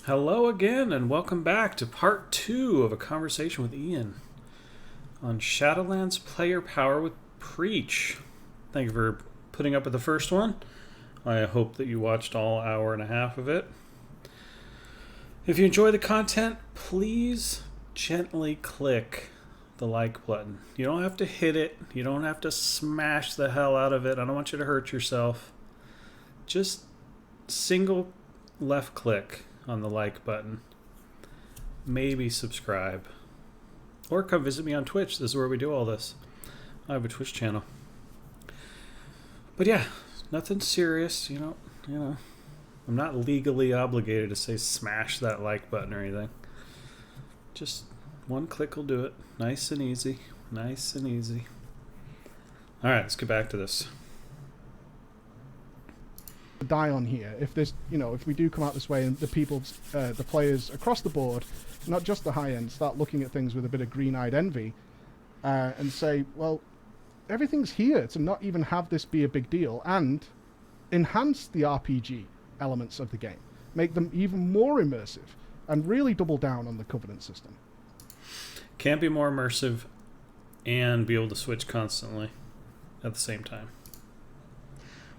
Hello again, and welcome back to part 2 of a conversation with Ian on Shadowlands Player Power with Preach. Thank you for putting up with the first one. I hope that you watched all hour and a half of it. If you enjoy the content, please gently click the like button. You don't have to hit it. You don't have to smash the hell out of it. I don't want you to hurt yourself. Just single left click on the like button. Maybe subscribe. Or come visit me on Twitch. This is where we do all this. I have a Twitch channel. But yeah, nothing serious, you know. I'm not legally obligated to say smash that like button or anything. Just one click will do it. Nice and easy. Nice and easy. Alright, let's get back to this. Die on here if this, if we do come out this way and the players across the board, not just the high end, start looking at things with a bit of green-eyed envy and say, well, everything's here to not even have this be a big deal, and enhance the RPG elements of the game, make them even more immersive, and really double down on the Covenant system. Can't be more immersive and be able to switch constantly at the same time.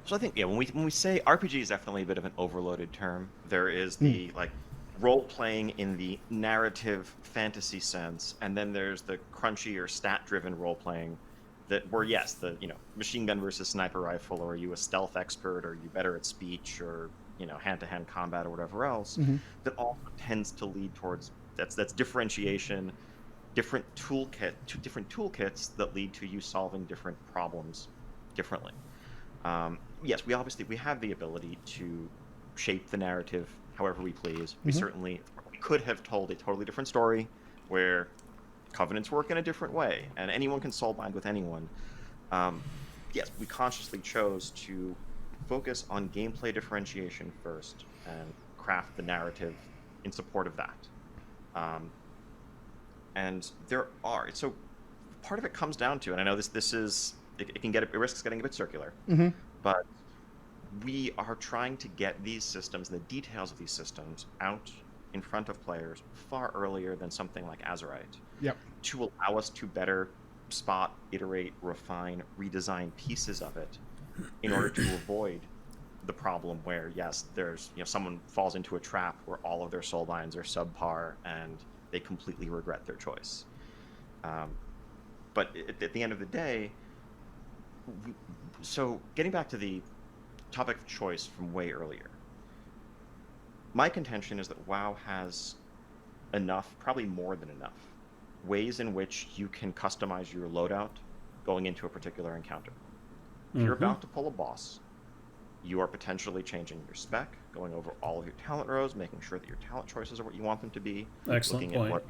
So I think, when we say RPG is definitely a bit of an overloaded term. There is the role-playing in the narrative fantasy sense, and then there's the crunchy or stat-driven role-playing where yes, the machine gun versus sniper rifle, or are you a stealth expert, or are you better at speech, or hand-to-hand combat, or whatever else. That also tends to lead towards that's differentiation, different toolkits that lead to you solving different problems differently. Yes, we have the ability to shape the narrative however we please. We could have told a totally different story where covenants work in a different way and anyone can soulbind with anyone. Yes, we consciously chose to focus on gameplay differentiation first and craft the narrative in support of that. And so part of it comes down to, and I know this is it risks getting a bit circular, but we are trying to get these systems, the details of these systems, out in front of players far earlier than something like Azerite, to allow us to better spot, iterate, refine, redesign pieces of it in order to avoid the problem where, yes, there's someone falls into a trap where all of their soul binds are subpar and they completely regret their choice. But at the end of the day, so getting back to the topic of choice from way earlier, my contention is that WoW has enough, probably more than enough, ways in which you can customize your loadout going into a particular encounter. If you're about to pull a boss, you are potentially changing your spec, going over all of your talent rows, making sure that your talent choices are what you want them to be. Excellent looking point. at what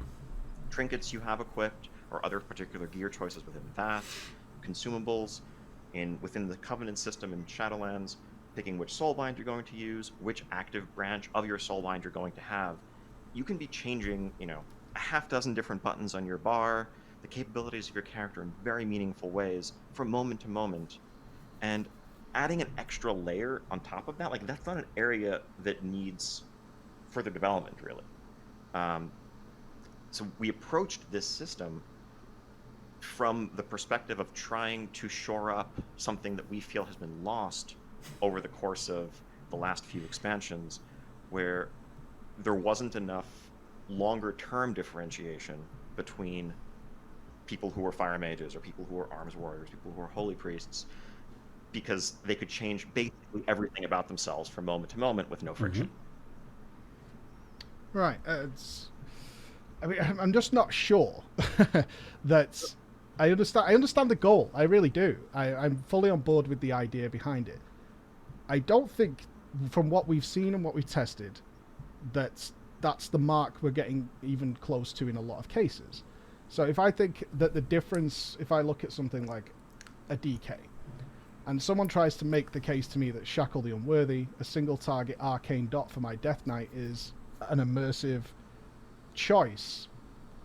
trinkets you have equipped or other particular gear choices within that, consumables within the Covenant system in Shadowlands, picking which soulbind you're going to use, which active branch of your soulbind you're going to have. You can be changing, a half dozen different buttons on your bar, the capabilities of your character in very meaningful ways from moment to moment, and adding an extra layer on top of that, that's not an area that needs further development, really. So we approached this system from the perspective of trying to shore up something that we feel has been lost over the course of the last few expansions, where there wasn't enough longer-term differentiation between people who were fire mages or people who were arms warriors, people who were holy priests, because they could change basically everything about themselves from moment to moment with no friction. Right. I'm just not sure that I understand the goal. I really do. I'm fully on board with the idea behind it. I don't think, from what we've seen and what we've tested, that's the mark we're getting even close to in a lot of cases. So if I think that the difference, if I look at something like a DK, and someone tries to make the case to me that Shackle the Unworthy, a single target arcane dot for my Death Knight, is an immersive choice,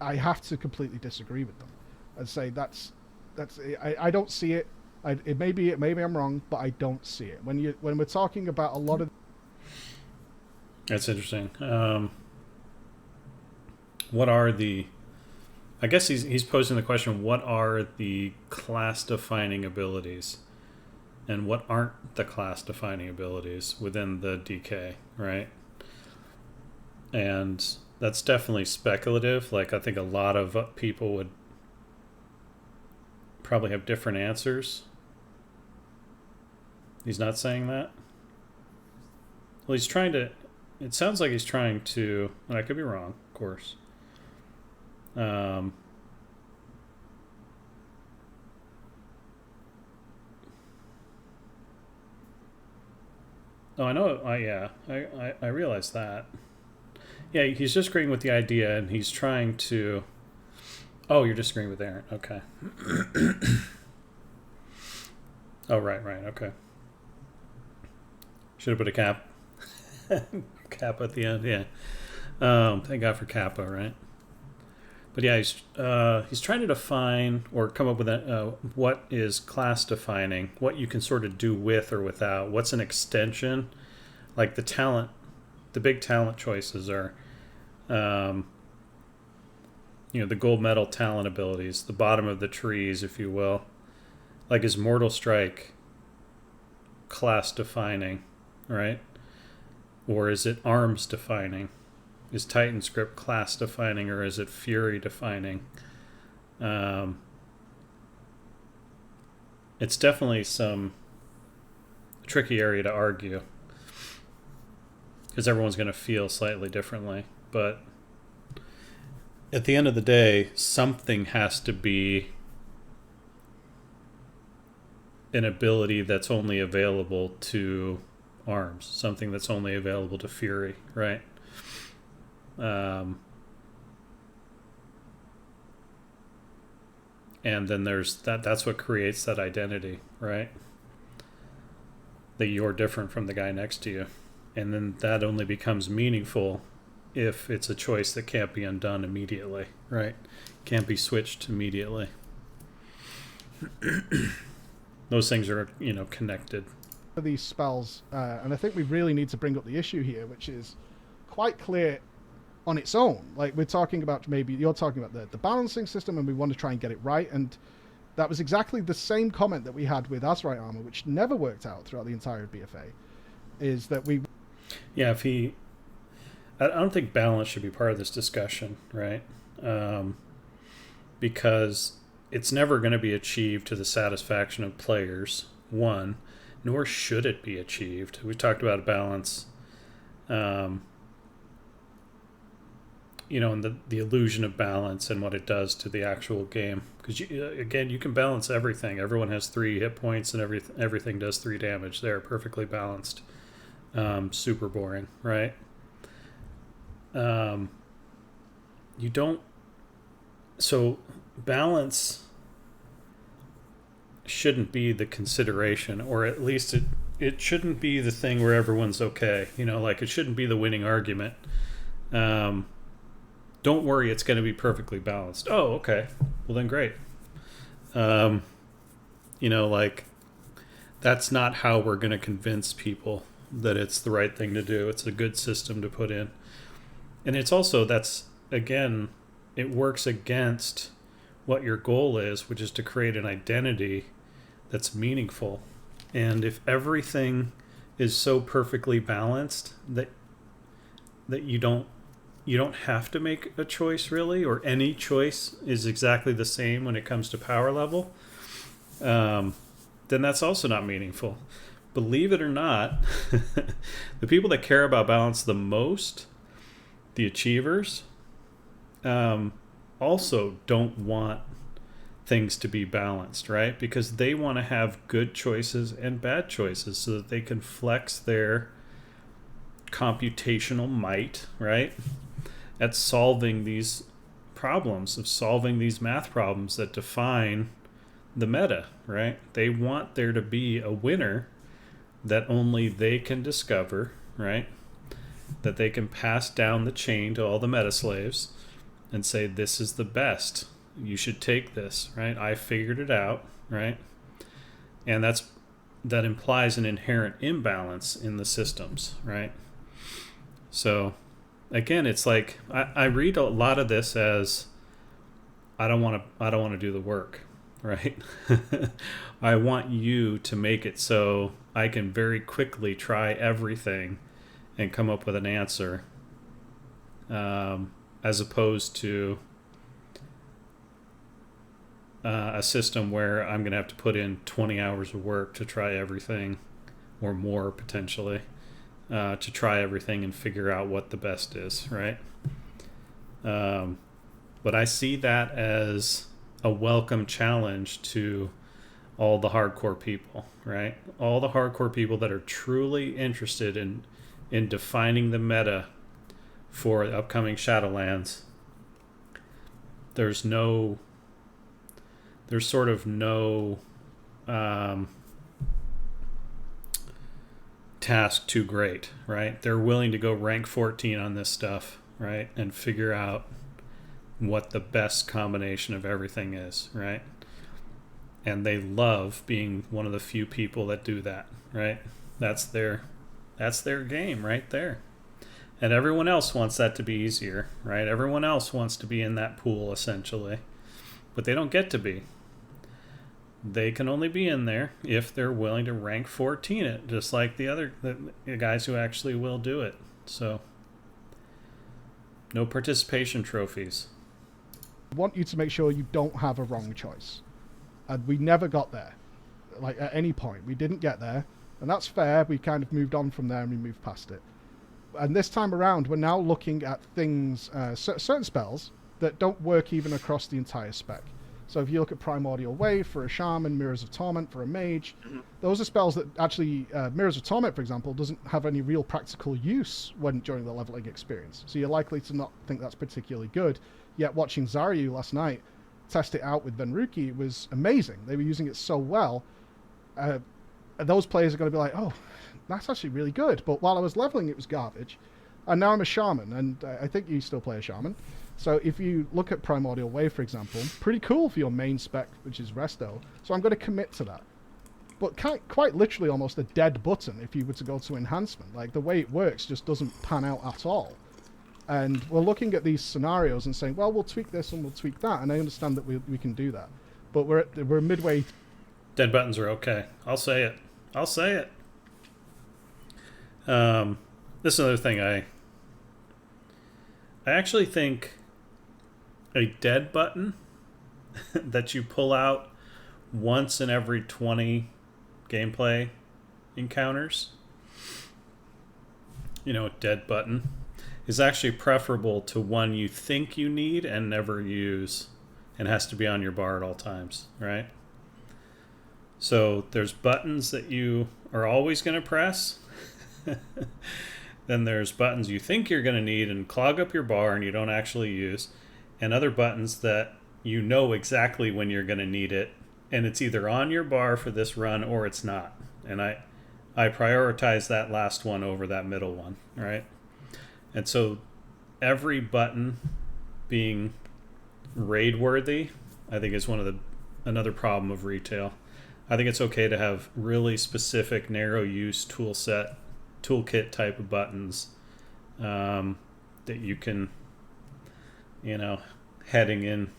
I have to completely disagree with them and say I don't see it. Maybe I'm wrong, but I don't see it. When we're talking about a lot of... That's interesting. what are the... I guess he's posing the question, what are the class-defining abilities? And what aren't the class-defining abilities within the DK, right? And that's definitely speculative. Like, I think a lot of people would probably have different answers. He's not saying that? Well, he's trying to... It sounds like he's trying to... And I could be wrong, of course. Oh, I know. I realize that. Yeah, he's disagreeing with the idea, and he's trying to... Oh, you're disagreeing with Aaron. Okay. Oh, right, okay. Should have put a cap. Kappa at the end, yeah. Thank God for Kappa, right? But yeah, he's trying to define or come up with what is class defining, what you can sort of do with or without. What's an extension? Like the big talent choices are, the gold medal talent abilities, the bottom of the trees, if you will. Like, is Mortal Strike class defining, right? Or is it arms defining? Is Titan Script class defining, or is it Fury defining? It's definitely some tricky area to argue, because everyone's going to feel slightly differently. But at the end of the day, something has to be an ability that's only available to arms, something that's only available to Fury, right? And then there's that's what creates that identity, right? That you're different from the guy next to you. And then that only becomes meaningful if it's a choice that can't be undone immediately, right? Can't be switched immediately. Those things are, connected. These spells, and I think we really need to bring up the issue here, which is quite clear on its own. Like, we're talking about, maybe you're talking about the balancing system, and we want to try and get it right, and that was exactly the same comment that we had with Azerite armor, which never worked out throughout the entire BFA, is that we... Yeah, I don't think balance should be part of this discussion, right? Because it's never going to be achieved to the satisfaction of players, one, nor should it be achieved. We talked about balance, and the illusion of balance and what it does to the actual game. Because, again, you can balance everything. Everyone has 3 hit points, and everything does 3 damage. They're perfectly balanced. Super boring, right? You don't... So, balance shouldn't be the consideration, or at least it shouldn't be the thing where everyone's okay. Like, it shouldn't be the winning argument. Don't worry, it's going to be perfectly balanced. Oh, okay. Well, then great. Like, that's not how we're going to convince people that it's the right thing to do. It's a good system to put in. And it's also, again, it works against what your goal is, which is to create an identity that's meaningful. And if everything is so perfectly balanced that you don't have to make a choice, really, or any choice is exactly the same when it comes to power level, then that's also not meaningful. Believe it or not, the people that care about balance the most, the achievers, also don't want things to be balanced, right? Because they want to have good choices and bad choices so that they can flex their computational might, right, at solving these problems, of solving these math problems that define the meta, right? They want there to be a winner that only they can discover, right? That they can pass down the chain to all the meta slaves and say, this is the best. You should take this, right? I figured it out, right? And that implies an inherent imbalance in the systems, right? So, again, it's like I read a lot of this as I don't want to do the work, right? I want you to make it so I can very quickly try everything and come up with an answer, as opposed to a system where I'm going to have to put in 20 hours of work to try everything, or more potentially, to try everything and figure out what the best is, right? But I see that as a welcome challenge to all the hardcore people, right? All the hardcore people that are truly interested in defining the meta for the upcoming Shadowlands. There's sort of no task too great, right? They're willing to go rank 14 on this stuff, right? And figure out what the best combination of everything is, right? And they love being one of the few people that do that, right? That's their game right there. And everyone else wants that to be easier, right? Everyone else wants to be in that pool essentially, but they don't get to be. They can only be in there if they're willing to rank 14 it, just like the guys who actually will do it. So no participation trophies. I want you to make sure you don't have a wrong choice. And we never got there. Like, at any point. We didn't get there. And that's fair. We kind of moved on from there and we moved past it. And this time around, we're now looking at things, certain spells that don't work even across the entire spec. So if you look at Primordial Wave for a Shaman, Mirrors of Torment for a Mage, those are spells that actually, Mirrors of Torment, for example, doesn't have any real practical use during the leveling experience. So you're likely to not think that's particularly good. Yet watching Zaryu last night test it out with Venruki was amazing. They were using it so well. Those players are going to be like, oh, that's actually really good. But while I was leveling, it was garbage. And now I'm a Shaman, and I think you still play a Shaman. So if you look at Primordial Wave, for example, pretty cool for your main spec, which is Resto. So I'm going to commit to that. But quite literally almost a dead button if you were to go to Enhancement. Like, the way it works just doesn't pan out at all. And we're looking at these scenarios and saying, well, we'll tweak this and we'll tweak that. And I understand that we can do that. But we're midway. Dead buttons are okay. I'll say it. This is another thing I actually think a dead button that you pull out once in every 20 gameplay encounters, a dead button, is actually preferable to one you think you need and never use and has to be on your bar at all times, right? So there's buttons that you are always going to press. Then there's buttons you think you're going to need and clog up your bar and you don't actually use. And other buttons that you know exactly when you're going to need it. And it's either on your bar for this run or it's not. And I prioritize that last one over that middle one, right? And so every button being raid worthy, I think is another problem of retail. I think it's okay to have really specific narrow use toolkit type of buttons that you can, heading in,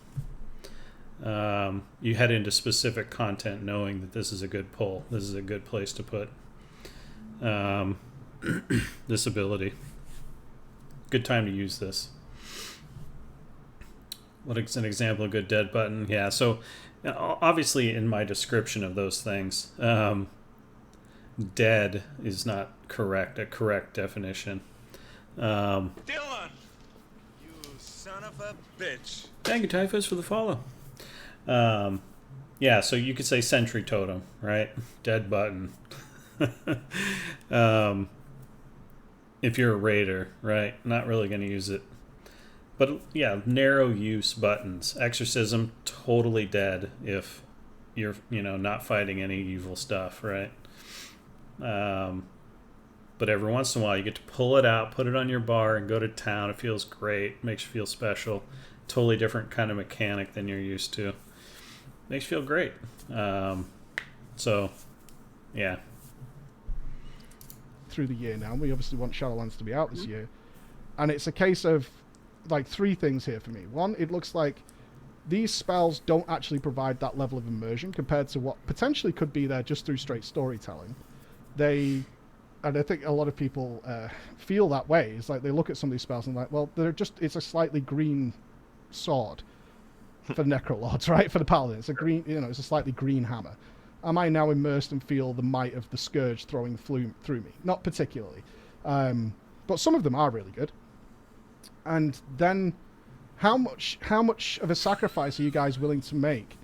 you head into specific content knowing that this is a good pull. This is a good place to put this ability. Good time to use this. What is an example of a good dead button? Yeah, so obviously in my description of those things, dead is not a correct definition. Dylan! You son of a bitch. Thank you, Typhus, for the follow. Yeah, so you could say Sentry Totem, right? Dead button. If you're a raider, right? Not really going to use it. But yeah, narrow use buttons. Exorcism, totally dead if you're, not fighting any evil stuff, right? But every once in a while you get to pull it out, put it on your bar, and go to town. It feels great. Makes you feel special. Totally different kind of mechanic than you're used to. Makes you feel great. So, yeah. Through the year now, we obviously want Shadowlands to be out this year. And it's a case of like three things here for me. One, it looks like these spells don't actually provide that level of immersion compared to what potentially could be there just through straight storytelling. And I think a lot of people feel that way. It's like they look at some of these spells and like, well, it's a slightly green sword for Necrolords, right? For the Paladin, it's a green, it's a slightly green hammer. Am I now immersed and feel the might of the Scourge throwing through me? Not particularly. But some of them are really good. And then how much of a sacrifice are you guys willing to make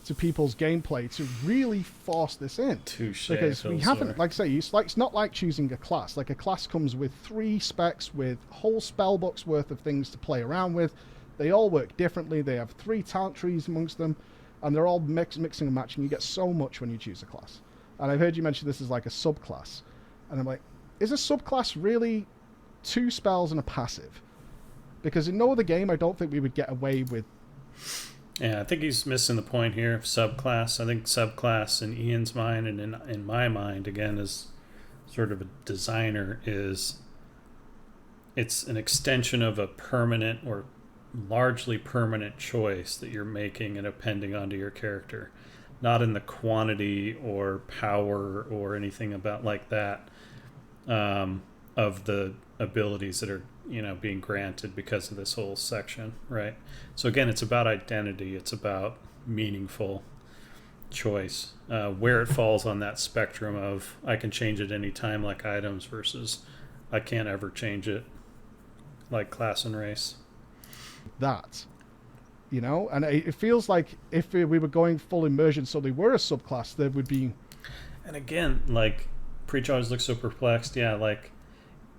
to people's gameplay to really force this in? Touche, because we haven't, like I say, it's not like choosing a class. Like a class comes with 3 specs with whole spell books worth of things to play around with. They all work differently. They have 3 talent trees amongst them, and they're all mixing and matching. You get so much when you choose a class. And I've heard you mention this is like a subclass, and I'm like, is a subclass really 2 spells and a passive? Because in no other game, I don't think we would get away with. Yeah, I think he's missing the point here of subclass. I think subclass in Ian's mind and in my mind, again, as sort of a designer, it's an extension of a permanent or largely permanent choice that you're making and appending onto your character, not in the quantity or power or anything about like that of the abilities that are being granted because of this whole section, right? So again, it's about identity. It's about meaningful choice, where it falls on that spectrum of I can change it any time like items versus I can't ever change it like class and race. That, and it feels like if we were going full immersion, so they were a subclass, there would be. And again, like Preach always looks so perplexed. Yeah, like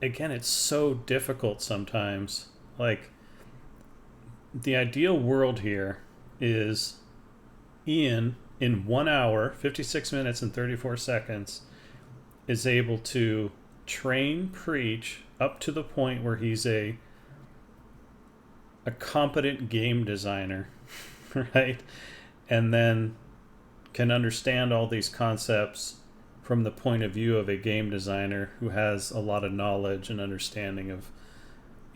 again, it's so difficult sometimes. Like the ideal world here is Ian in 1 hour, 56 minutes and 34 seconds is able to train Preach up to the point where he's a competent game designer, right? And then can understand all these concepts from the point of view of a game designer who has a lot of knowledge and understanding of,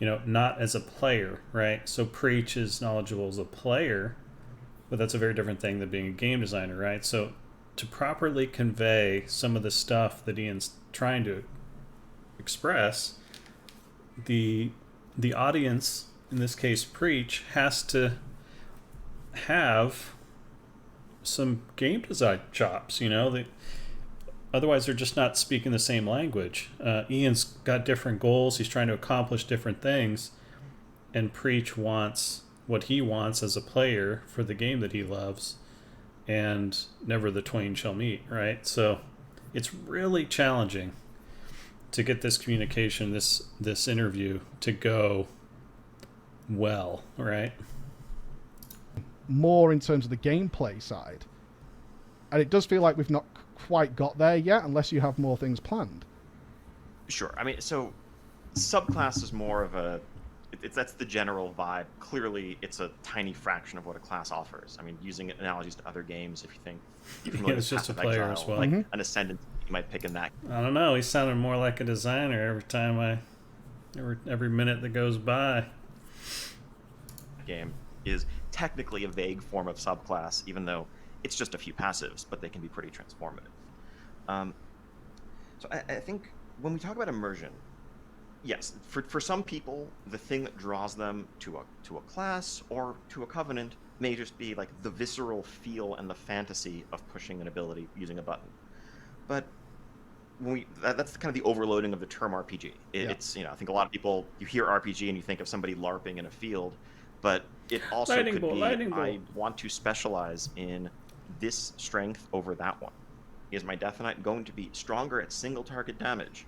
not as a player, right? So Preach is knowledgeable as a player, but that's a very different thing than being a game designer, right? So to properly convey some of the stuff that Ian's trying to express, the audience, in this case Preach, has to have some game design chops, otherwise they're just not speaking the same language. Ian's got different goals. He's trying to accomplish different things, and Preach wants what he wants as a player for the game that he loves, and never the twain shall meet, right? So it's really challenging to get this communication, this interview to go well, right? More in terms of the gameplay side, and it does feel like we've not quite got there yet unless you have more things planned. Sure. I mean, so subclass is more of that's the general vibe. Clearly it's a tiny fraction of what a class offers. I mean, using analogies to other games, if you think it's just a player as well, like an Ascendant, you might pick in that. I don't know, he sounded more like a designer every minute that goes by. Game is technically a vague form of subclass, even though it's just a few passives, but they can be pretty transformative. So I think when we talk about immersion, yes, for some people, the thing that draws them to a class or to a covenant may just be like the visceral feel and the fantasy of pushing an ability using a button. But that's kind of the overloading of the term RPG. It's I think a lot of people, you hear RPG and you think of somebody LARPing in a field, but it also could be I want to specialize in this strength over that one. Is my Death Knight going to be stronger at single target damage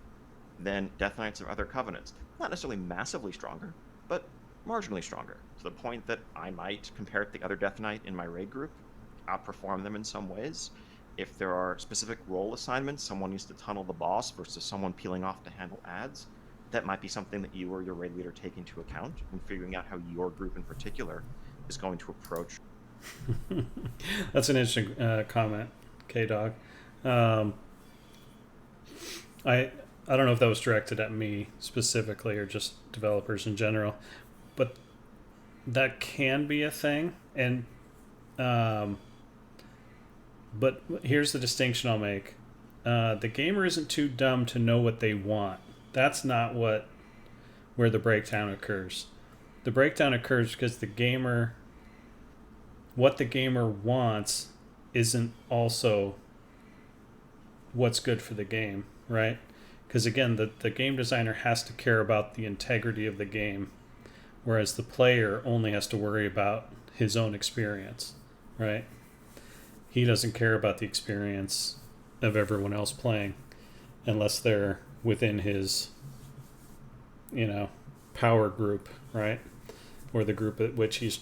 than Death Knights of other covenants? Not necessarily massively stronger, but marginally stronger, to the point that I might, compared to the other Death Knight in my raid group, outperform them in some ways. If there are specific role assignments, someone needs to tunnel the boss versus someone peeling off to handle ads, that might be something that you or your raid leader take into account in figuring out how your group in particular is going to approach. That's an interesting comment, K-Dog. I don't know if that was directed at me specifically or just developers in general, but that can be a thing. And but here's the distinction I'll make: the gamer isn't too dumb to know what they want. That's not where the breakdown occurs. The breakdown occurs because what the gamer wants isn't also what's good for the game, right? Because again, the game designer has to care about the integrity of the game, whereas the player only has to worry about his own experience, right? He doesn't care about the experience of everyone else playing unless they're within his, power group, right? Or the group at which he's,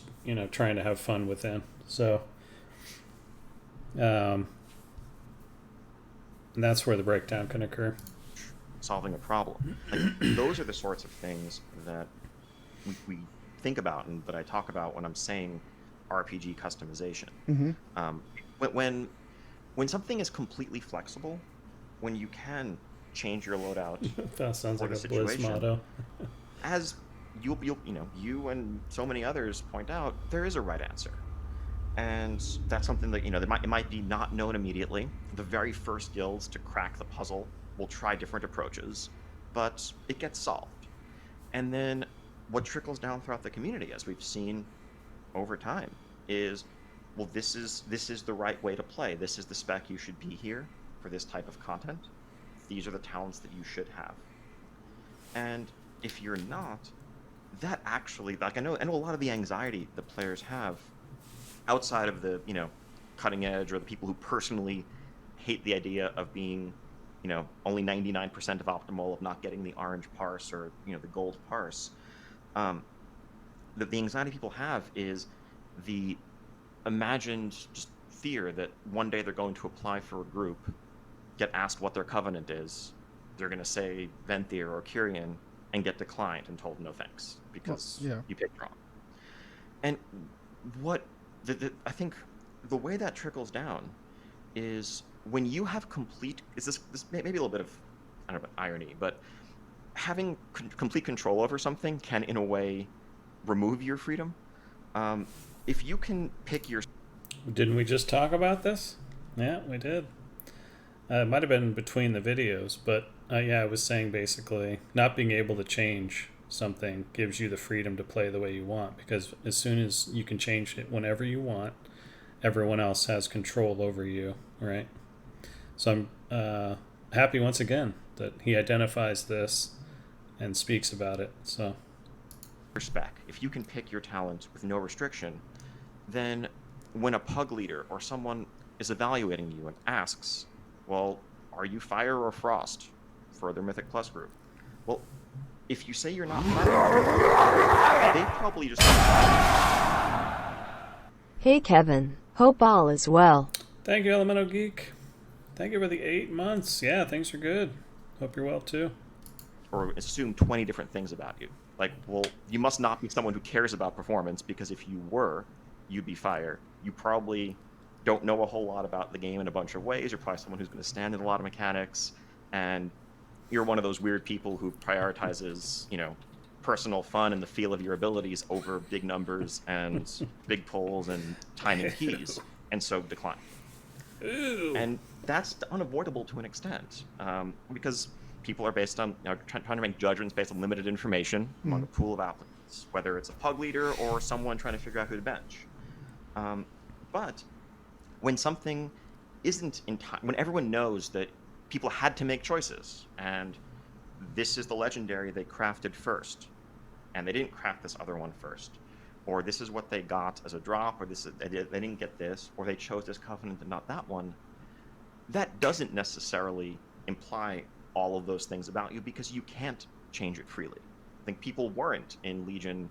trying to have fun within. So, and that's where the breakdown can occur. Solving a problem. Like, those are the sorts of things that we think about and that I talk about when I'm saying RPG customization. When something is completely flexible, when you can change your loadout That sounds for like the a Blizz situation, motto. as you and so many others point out, there is a right answer. And that's something that, it might be not known immediately. The very first guilds to crack the puzzle will try different approaches, but it gets solved. And then what trickles down throughout the community, as we've seen over time, is, well, this is the right way to play. This is the spec you should be here for this type of content. These are the talents that you should have. And if you're not, that actually, like, I know a lot of the anxiety that players have outside of the, cutting edge, or the people who personally hate the idea of being, only 99% of optimal, of not getting the orange parse or, the gold parse. The anxiety people have is the imagined just fear that one day they're going to apply for a group, get asked what their covenant is, they're going to say Venthyr or Kyrian, and get declined and told no thanks because you picked wrong. And what I think the way that trickles down is when you have complete, this may be a little bit of, I don't know, irony, but having complete control over something can in a way remove your freedom. If you can pick your... Didn't we just talk about this? Yeah, we did. It might have been between the videos, but I was saying basically not being able to change something gives you the freedom to play the way you want, because as soon as you can change it whenever you want, everyone else has control over you, right? So I'm happy once again that he identifies this and speaks about it. So spec, if you can pick your talent with no restriction, then when a pug leader or someone is evaluating you and asks, well, are you fire or frost for their Mythic Plus group? Well, if you say you're not fire, they probably just... Hey Kevin, hope all is well. thank you, Elemental Geek. Thank you for the 8 months. Yeah, things are good. Hope you're well too. Or assume 20 different things about you. Like, well, you must not be someone who cares about performance, because if you were, you'd be fire. You probably don't know a whole lot about the game in a bunch of ways. You're probably someone who's going to stand in a lot of mechanics, and you're one of those weird people who prioritizes, personal fun and the feel of your abilities over big numbers and big pulls and timing keys, and so decline. Ooh. And that's unavoidable to an extent, because people are based on, trying to make judgments based on limited information among a pool of applicants, whether it's a pug leader or someone trying to figure out who to bench. But when something isn't in time, when everyone knows that people had to make choices, and this is the legendary they crafted first, and they didn't craft this other one first, or this is what they got as a drop, or they didn't get this, or they chose this covenant and not that one, that doesn't necessarily imply all of those things about you, because you can't change it freely. I think people weren't in Legion,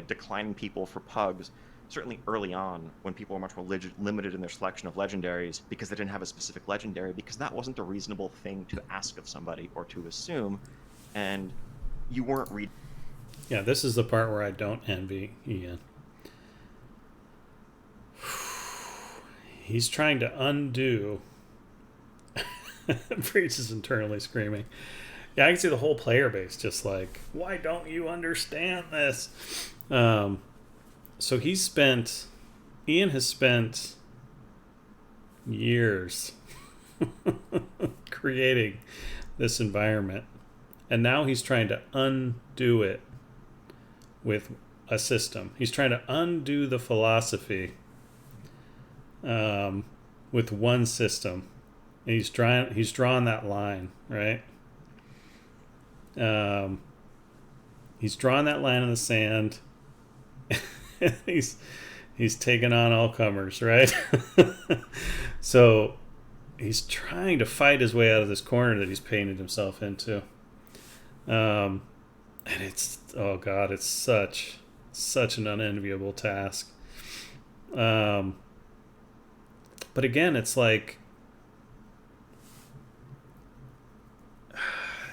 declining people for pugs, certainly early on, when people were much more limited in their selection of legendaries because they didn't have a specific legendary, because that wasn't a reasonable thing to ask of somebody or to assume, and you weren't reading. Yeah, this is the part where I don't envy Ian. He's trying to undo... Breach is internally screaming. Yeah, I can see the whole player base just like, why don't you understand this? So Ian has spent years creating this environment, and now he's trying to undo it with a system. He's trying to undo the philosophy with one system. And he's drawn that line, right? He's drawn that line in the sand. he's taken on all comers, right? So he's trying to fight his way out of this corner that he's painted himself into. And it's, oh God, it's such an unenviable task. But again, it's like,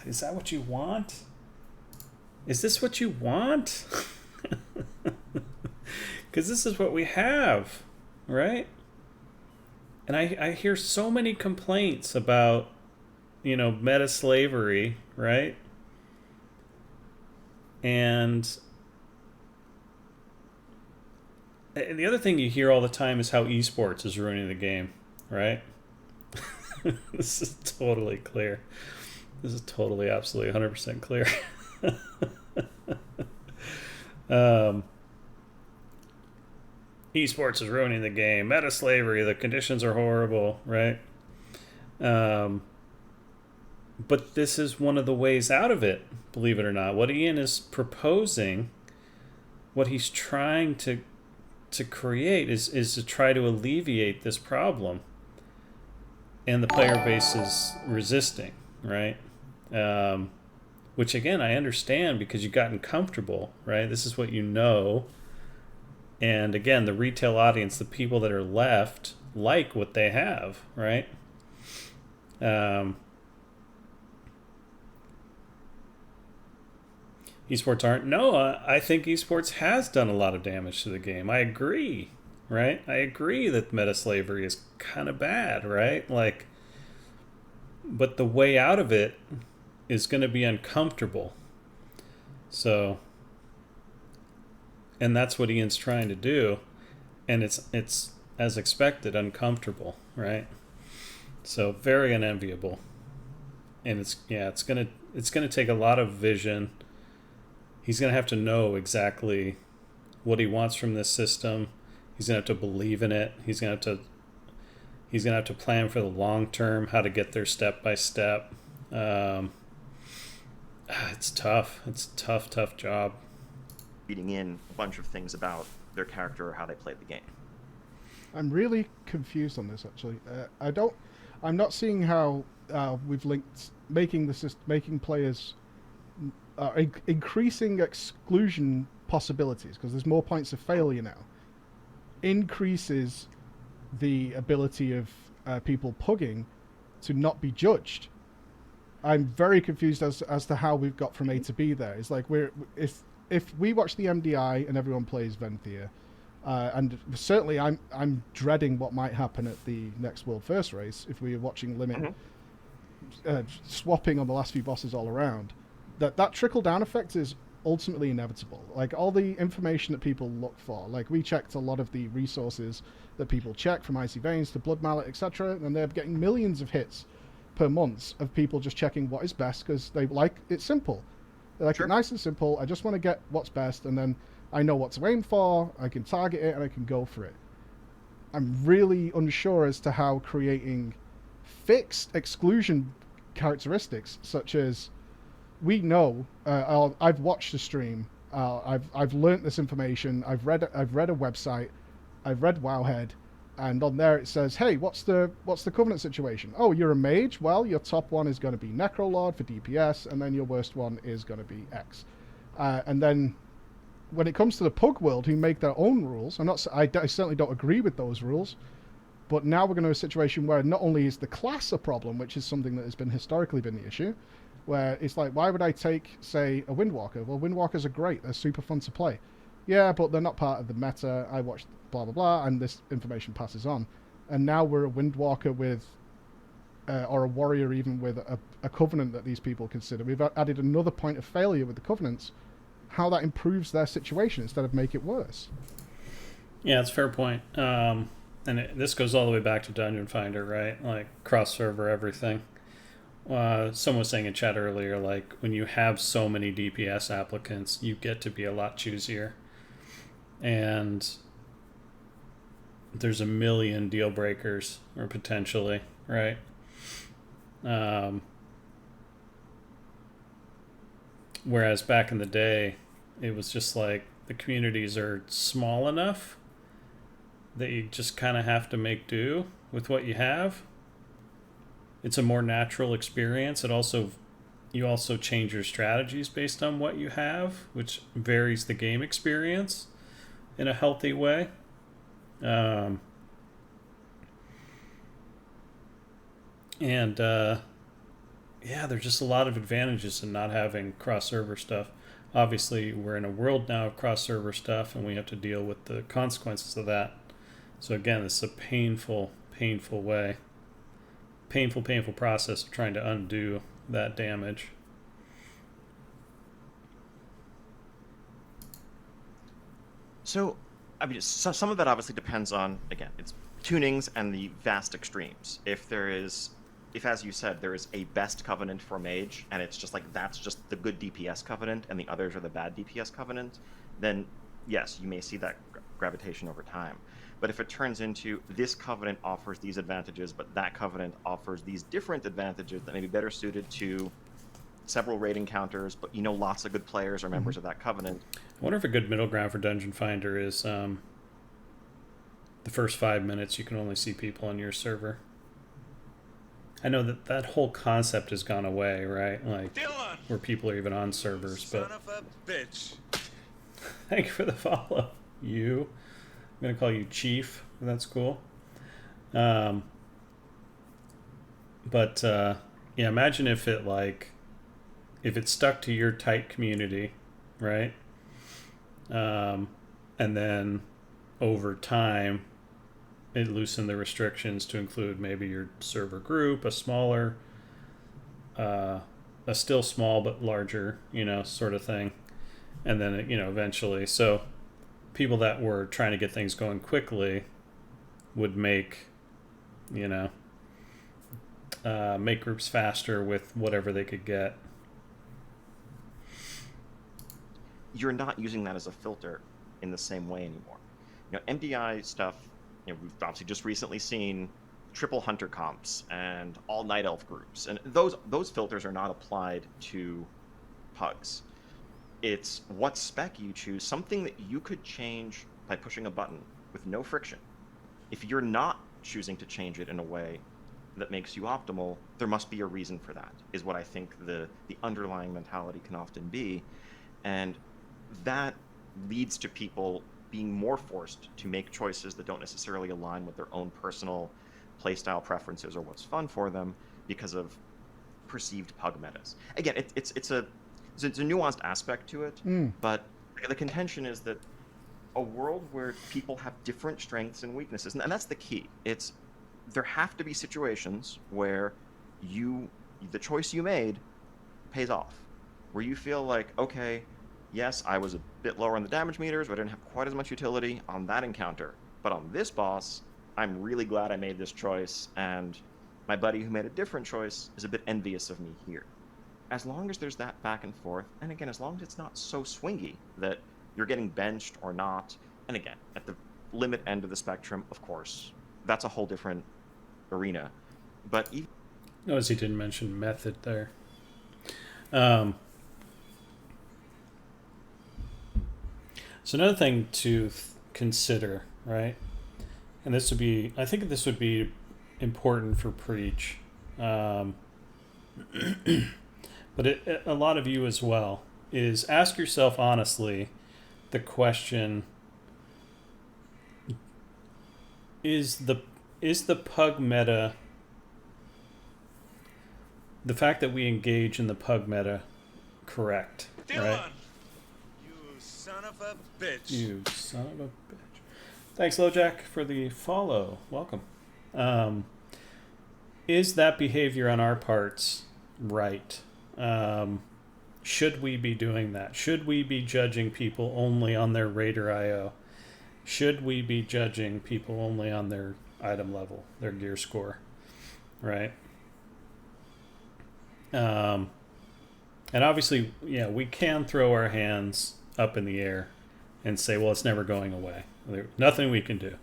is that what you want? Is this what you want? Because this is what we have, right? And I hear so many complaints about, meta slavery, right? And the other thing you hear all the time is how esports is ruining the game, right? This is totally clear. This is totally, absolutely, 100% clear. Esports is ruining the game. Meta slavery. The conditions are horrible, right? But this is one of the ways out of it, believe it or not. What Ian is proposing, what he's trying to create is to try to alleviate this problem. And the player base is resisting, right? Which, again, I understand because you've gotten comfortable, right? This is what you know. And, again, the retail audience, the people that are left, like what they have, right? Esports aren't. No, I think esports has done a lot of damage to the game. I agree, right? I agree that meta slavery is kind of bad, right? Like, but the way out of it is going to be uncomfortable. So, and that's what Ian's trying to do, and it's as expected uncomfortable, right? So very unenviable, and it's gonna take a lot of vision. He's gonna have to know exactly what he wants from this system. He's gonna have to believe in it. He's gonna have to plan for the long term, how to get there step by step. It's tough. It's a tough job. Feeding in a bunch of things about their character or how they play the game. I'm really confused on this, actually. I'm not seeing how we've linked making players increasing exclusion possibilities, because there's more points of failure now, increases the ability of people pugging to not be judged. I'm very confused as to how we've got from A to B there. It's like if we watch the MDI and everyone plays Venthia, and certainly I'm dreading what might happen at the next World First race if we are watching Limit swapping on the last few bosses all around. That trickle down effect is ultimately inevitable. Like, all the information that people look for, like, we checked a lot of the resources that people check, from Icy Veins to Blood Mallet, etc., and they're getting millions of hits per month of people just checking what is best because they like it simple. They like it nice and simple. I just want to get what's best, and then I know what to aim for, I can target it, and I can go for it. I'm really unsure as to how creating fixed exclusion characteristics, such as, we know, I've watched the stream, I've learnt this information, I've read a website, I've read Wowhead, and on there it says, hey, what's the Covenant situation? Oh, you're a mage? Well, your top one is going to be Necrolord for DPS, and then your worst one is going to be X. And then when it comes to the Pug world, who make their own rules, I certainly don't agree with those rules, but now we're going to a situation where not only is the class a problem, which is something that has been historically been the issue, where it's like, why would I take, say, a Windwalker? Well, Windwalkers are great. They're super fun to play. Yeah, but they're not part of the meta. I watched blah, blah, blah, and this information passes on. And now we're a Windwalker with or a warrior even with a covenant that these people consider. We've added another point of failure with the covenants, how that improves their situation instead of make it worse. Yeah, it's a fair point. This goes all the way back to Dungeon Finder, right? Like cross-server everything. Someone was saying in chat earlier, like when you have so many DPS applicants, you get to be a lot choosier. And there's a million deal breakers, or potentially, right? Whereas back in the day, it was just like the communities are small enough that you just kind of have to make do with what you have. It's a more natural experience. You also change your strategies based on what you have, which varies the game experience in a healthy way. There's just a lot of advantages in not having cross-server stuff. Obviously, we're in a world now of cross-server stuff, and we have to deal with the consequences of that. So again, it's a painful process of trying to undo that damage. So, I mean, some of that obviously depends on, again, it's tunings and the vast extremes. If, as you said, there is a best covenant for mage, and it's just like that's just the good DPS covenant, and the others are the bad DPS covenant, then yes, you may see that gravitation over time. But if it turns into this covenant offers these advantages, but that covenant offers these different advantages that may be better suited to several raid encounters, but lots of good players are members of that covenant. I wonder if a good middle ground for Dungeon Finder is the first 5 minutes you can only see people on your server. I know that whole concept has gone away, right? Like Dylan, where people are even on servers. son But of a bitch. thank you for the follow. I'm gonna call you Chief. That's cool. Imagine if it stuck to your tight community, right? And then over time, it loosened the restrictions to include maybe your server group, a smaller, a still small but larger, sort of thing, and then eventually, so people that were trying to get things going quickly would make groups faster with whatever they could get. You're not using that as a filter in the same way anymore. MDI stuff, we've obviously just recently seen triple hunter comps and all night elf groups, and those filters are not applied to pugs. It's what spec you choose, something that you could change by pushing a button with no friction. If you're not choosing to change it in a way that makes you optimal, there must be a reason for that, is what I think the underlying mentality can often be. And that leads to people being more forced to make choices that don't necessarily align with their own personal playstyle preferences or what's fun for them because of perceived pug metas. Again, it's a nuanced aspect to it, but the contention is that a world where people have different strengths and weaknesses, and that's the key. There have to be situations where the choice you made pays off, where you feel like, okay, yes, I was a bit lower on the damage meters, but I didn't have quite as much utility on that encounter. But on this boss, I'm really glad I made this choice, and my buddy who made a different choice is a bit envious of me here. As long as there's that back and forth, and again, as long as it's not so swingy that you're getting benched or not, and again, at the limit end of the spectrum, of course, that's a whole different arena. But even... Notice he didn't mention method there. So another thing to consider, right? And I think this would be important for Preach. But a lot of you as well, is ask yourself honestly the question, is the pug meta, the fact that we engage in the pug meta, correct? Dylan, right? You son of a bitch. You son of a bitch. Thanks, LoJack, for the follow. Welcome. is that behavior on our parts right? Should we be doing that? Should we be judging people only on their Raider IO? Should we be judging people only on their item level, their gear score, right? And obviously, yeah, we can throw our hands up in the air and say, well, it's never going away. There's nothing we can do.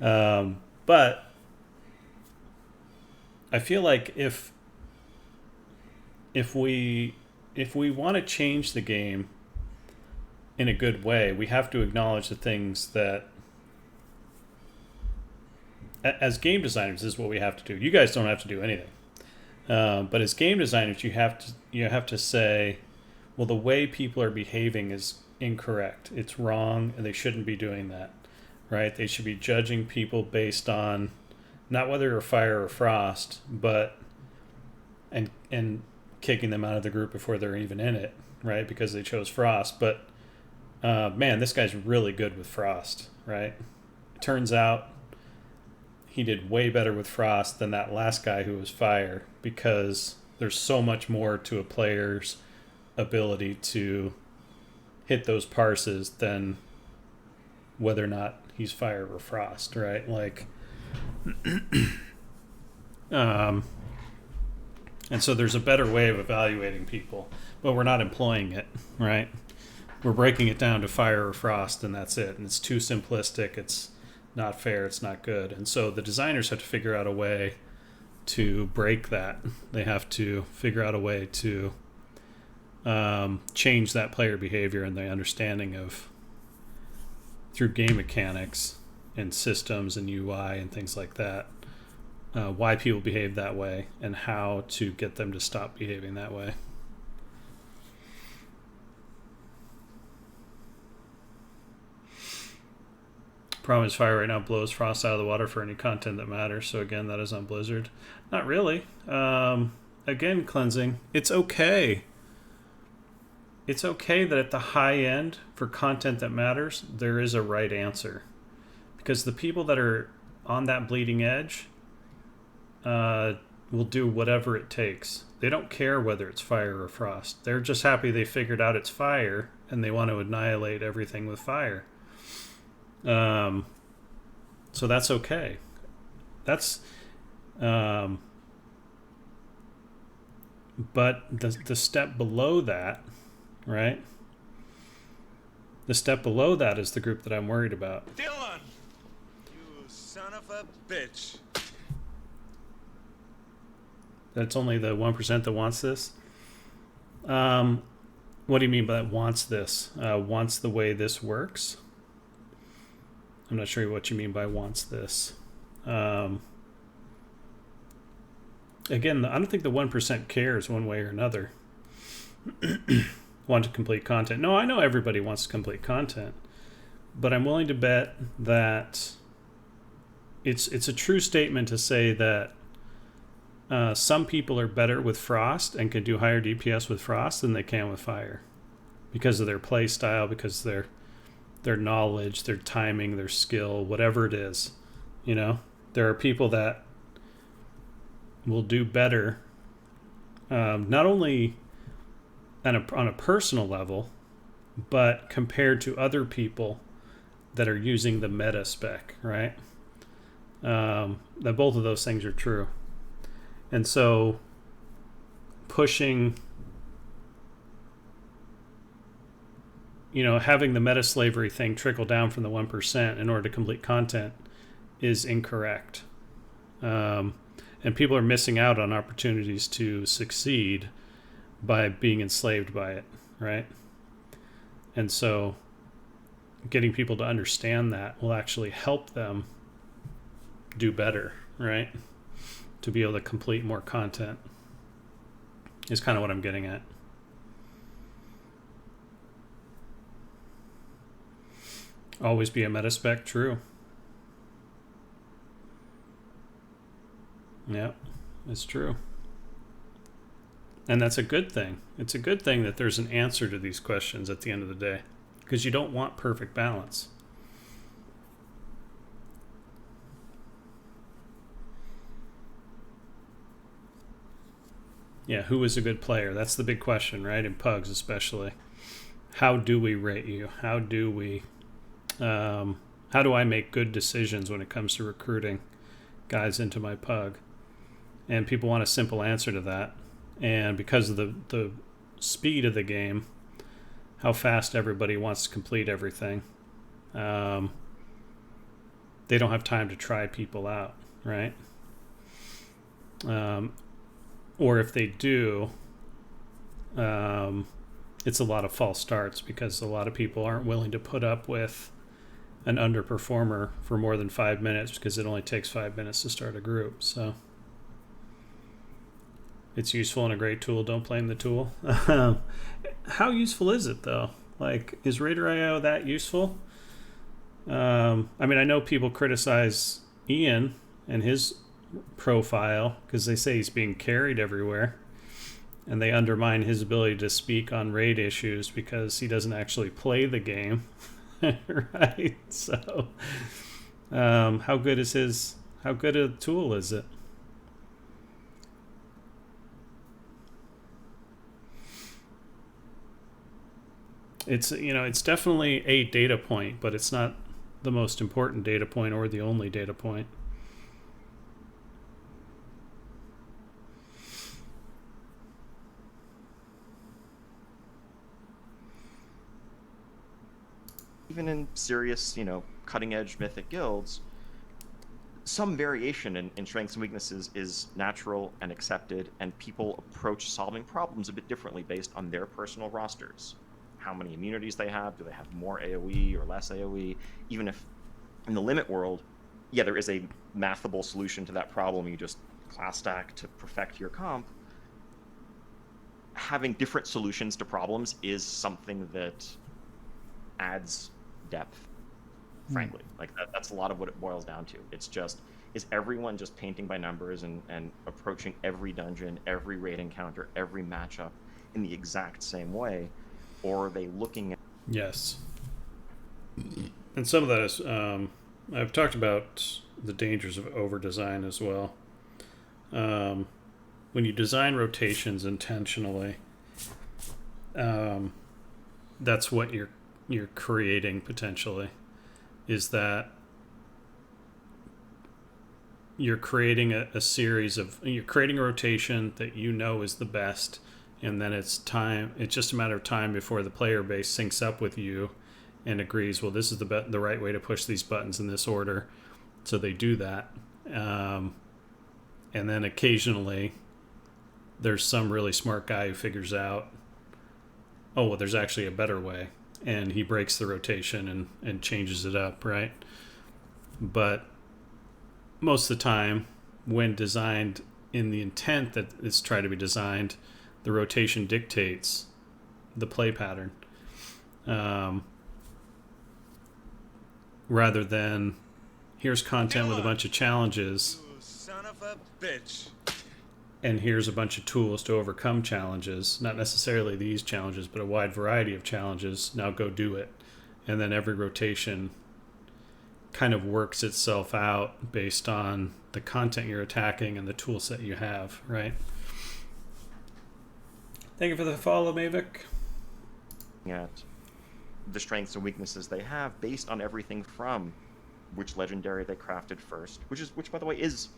But I feel like if we want to change the game in a good way, we have to acknowledge the things that, as game designers, this is what we have to do. You guys don't have to do anything, but as game designers, you have to say, well, the way people are behaving is incorrect. It's wrong, and they shouldn't be doing that, right? They should be judging people based on not whether you're fire or frost, but and kicking them out of the group before they're even in it, right? Because they chose frost. But man, this guy's really good with frost, right? It turns out he did way better with frost than that last guy who was fire, because there's so much more to a player's ability to hit those parses than whether or not he's fire or frost, right? Like, and so there's a better way of evaluating people, but we're not employing it, right? We're breaking it down to fire or frost, and that's it. And it's too simplistic. It's not fair. It's not good. And so the designers have to figure out a way to break that. They have to figure out a way to change that player behavior and the understanding of, through game mechanics and systems and UI and things like that, why people behave that way and how to get them to stop behaving that way. Problem is, fire right now blows frost out of the water for any content that matters. So again, that is on Blizzard. Not really. Again, cleansing. It's okay. It's okay that at the high end, for content that matters, there is a right answer. Because the people that are on that bleeding edge will do whatever it takes. They don't care whether it's fire or frost. They're just happy they figured out it's fire, and they want to annihilate everything with fire. So that's okay. That's, but the step below that, right? The step below that is the group that I'm worried about. Dylan! You son of a bitch. That's only the 1% that wants this. What do you mean by that? Wants this? Wants the way this works? I'm not sure what you mean by wants this. Again, I don't think the 1% cares one way or another. Want to complete content. No, I know everybody wants to complete content, but I'm willing to bet that it's a true statement to say that some people are better with frost and can do higher DPS with frost than they can with fire, because of their play style, because their knowledge, their timing, their skill, whatever it is. You know, there are people that will do better, not only on a personal level, but compared to other people that are using the meta spec, right? That both of those things are true. And so pushing, having the meta slavery thing trickle down from the 1% in order to complete content is incorrect. And people are missing out on opportunities to succeed by being enslaved by it, right? And so getting people to understand that will actually help them do better, right? To be able to complete more content is kind of what I'm getting at. Always be a meta spec, true. Yeah, it's true. And that's a good thing. It's a good thing that there's an answer to these questions at the end of the day, because you don't want perfect balance. Yeah, who is a good player? That's the big question, right? In pugs, especially. How do we rate you? How do I make good decisions when it comes to recruiting guys into my pug? And people want a simple answer to that. And because of the speed of the game, how fast everybody wants to complete everything, they don't have time to try people out, right? Or if they do, it's a lot of false starts because a lot of people aren't willing to put up with an underperformer for more than 5 minutes because it only takes 5 minutes to start a group. So it's useful and a great tool. Don't blame the tool. How useful is it, though? Like, is Raider.io that useful? I mean, I know people criticize Ian and his profile because they say he's being carried everywhere, and they undermine his ability to speak on raid issues because he doesn't actually play the game. Right? So, how good a tool is it? It's definitely a data point, but it's not the most important data point or the only data point. Even in serious, cutting-edge mythic guilds, some variation in strengths and weaknesses is natural and accepted, and people approach solving problems a bit differently based on their personal rosters. How many immunities they have, do they have more AoE or less AoE? Even if in the limit world, yeah, there is a mathable solution to that problem, you just class stack to perfect your comp. Having different solutions to problems is something that adds depth, frankly. Like that's a lot of what it boils down to. It's just, is everyone just painting by numbers and approaching every dungeon, every raid encounter, every matchup in the exact same way, or are they looking at... Yes. And some of that is, I've talked about the dangers of over design as well. When you design rotations intentionally, that's what you're creating potentially, is that you're creating a series of, you're creating a rotation that you know is the best, and then it's just a matter of time before the player base syncs up with you and agrees, well, this is the right way to push these buttons in this order, so they do that. And then occasionally there's some really smart guy who figures out, oh, well, there's actually a better way, and he breaks the rotation and changes it up, right? But most of the time, when designed in the intent that it's trying to be designed, the rotation dictates the play pattern, rather than here's content with a bunch of challenges, You son of a bitch. and here's a bunch of tools to overcome challenges, not necessarily these challenges, but a wide variety of challenges. Now go do it. And then every rotation kind of works itself out based on the content you're attacking and the tool set you have, right? Thank you for the follow, Mavic. at the strengths and weaknesses they have based on everything from which legendary they crafted first, which by the way is,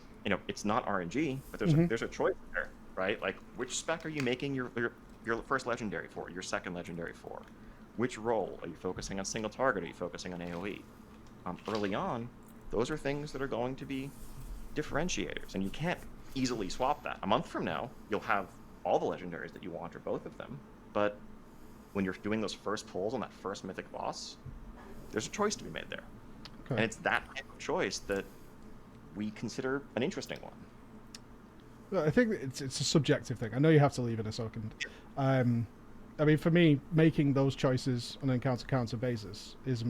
it's not RNG, but there's a choice there, right? Like, which spec are you making your first legendary for, your second legendary for? Which role are you focusing on? Single target? Are you focusing on AoE? Early on, those are things that are going to be differentiators, and you can't easily swap that. A month from now, you'll have all the legendaries that you want, or both of them, but when you're doing those first pulls on that first mythic boss, there's a choice to be made there. Okay. And it's that type of choice that we consider an interesting one. Well, I think it's a subjective thing. I know you have to leave in a second. I mean, for me, making those choices on an encounter basis is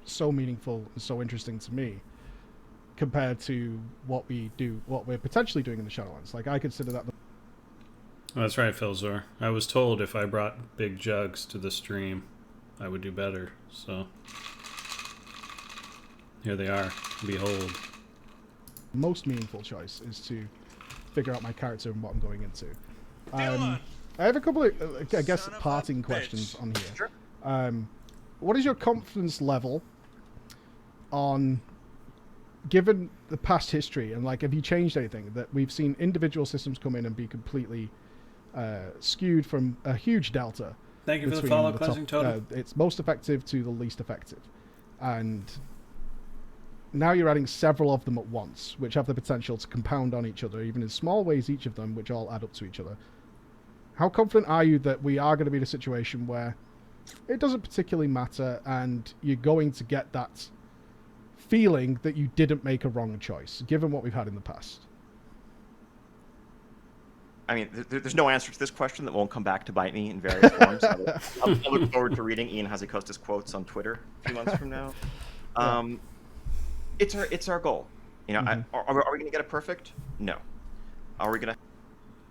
so meaningful and so interesting to me compared to what we're potentially doing in the Shadowlands. Like, I consider that Oh, that's right, Philzor. I was told if I brought big jugs to the stream, I would do better. So here they are. Behold. The most meaningful choice is to figure out my character and what I'm going into. Dylan! I have a couple of, I guess, Son of a parting bitch. questions on here. Sure. What is your confidence level on, given the past history, and like, have you changed anything? That we've seen individual systems come in and be completely skewed from a huge delta. Thank you for the between follow, Cleansing Totem. it's most effective to the least effective. And now you're adding several of them at once, which have the potential to compound on each other, even in small ways, each of them, which all add up to each other. How confident are you that we are going to be in a situation where it doesn't particularly matter and you're going to get that feeling that you didn't make a wrong choice, given what we've had in the past? I mean, there's no answer to this question that won't come back to bite me in various forms. I look forward to reading Ian Hazzikostas quotes on Twitter a few months from now. It's our goal. You know, are we going to get it perfect? No. Are we going to?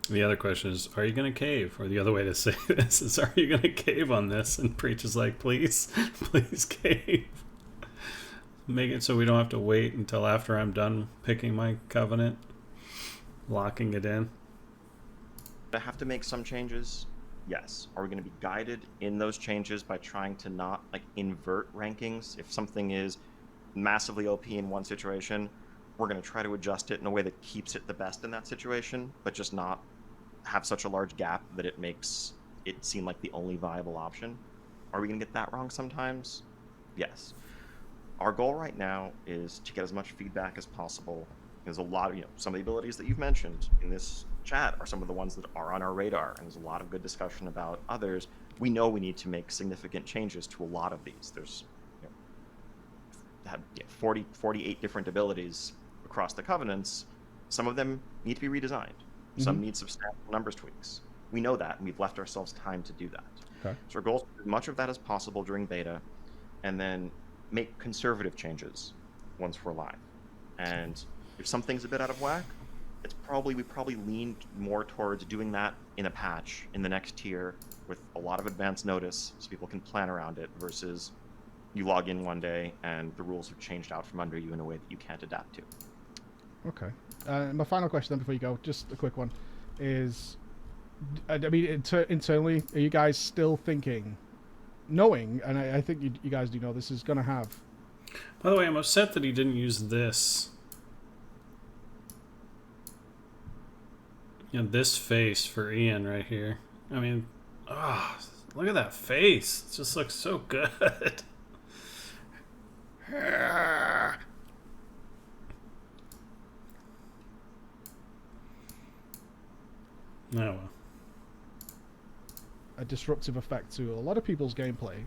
The other question is, are you going to cave? Or the other way to say this is, are you going to cave on this? And Preach is like, please, please cave. Make it so we don't have to wait until after I'm done picking my covenant, locking it in. Have to make some changes? Yes. Are we going to be guided in those changes by trying to not like invert rankings? If something is massively OP in one situation, we're going to try to adjust it in a way that keeps it the best in that situation, but just not have such a large gap that it makes it seem like the only viable option. Are we going to get that wrong sometimes? Yes. Our goal right now is to get as much feedback as possible. There's a lot of, some of the abilities that you've mentioned in this chat are some of the ones that are on our radar, and there's a lot of good discussion about others. We know we need to make significant changes to a lot of these. There's 48 different abilities across the covenants. Some of them need to be redesigned. Some need substantial numbers tweaks. We know that, and we've left ourselves time to do that. Okay. So our goal is to do as much of that as possible during beta, and then make conservative changes once we're live. And if something's a bit out of whack, we probably lean more towards doing that in a patch in the next tier with a lot of advance notice so people can plan around it, versus you log in one day and the rules have changed out from under you in a way that you can't adapt to. Okay. My final question then before you go, just a quick one, is, I mean, internally, are you guys still thinking, knowing, and I think you guys do know, this is going to have... By the way, I'm upset that he didn't use this. This face for Ian right here. I mean, look at that face. It just looks so good. Oh, well. A disruptive effect to a lot of people's gameplay.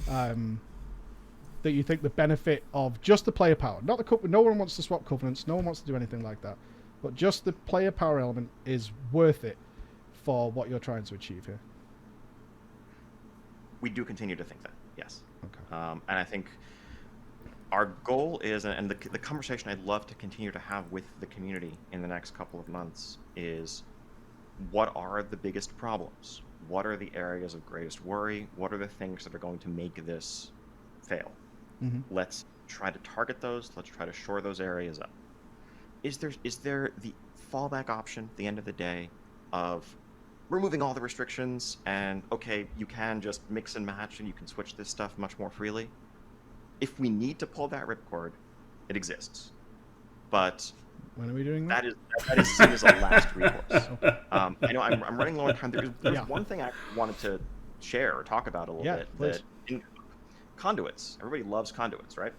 That you think the benefit of just the player power, not the no one wants to swap covenants, no one wants to do anything like that, but just the player power element is worth it for what you're trying to achieve here. We do continue to think that, yes. Okay. And I think our goal is, and the conversation I'd love to continue to have with the community in the next couple of months is, what are the biggest problems? What are the areas of greatest worry? What are the things that are going to make this fail? Let's try to target those. Let's try to shore those areas up. Is there the fallback option at the end of the day of removing all the restrictions and, okay, you can just mix and match and you can switch this stuff much more freely? If we need to pull that ripcord, it exists. But when are we doing that? That is seen as a last recourse. I know I'm running low on time. There's one thing I wanted to share or talk about a little bit. Please. That conduits. Everybody loves conduits, right?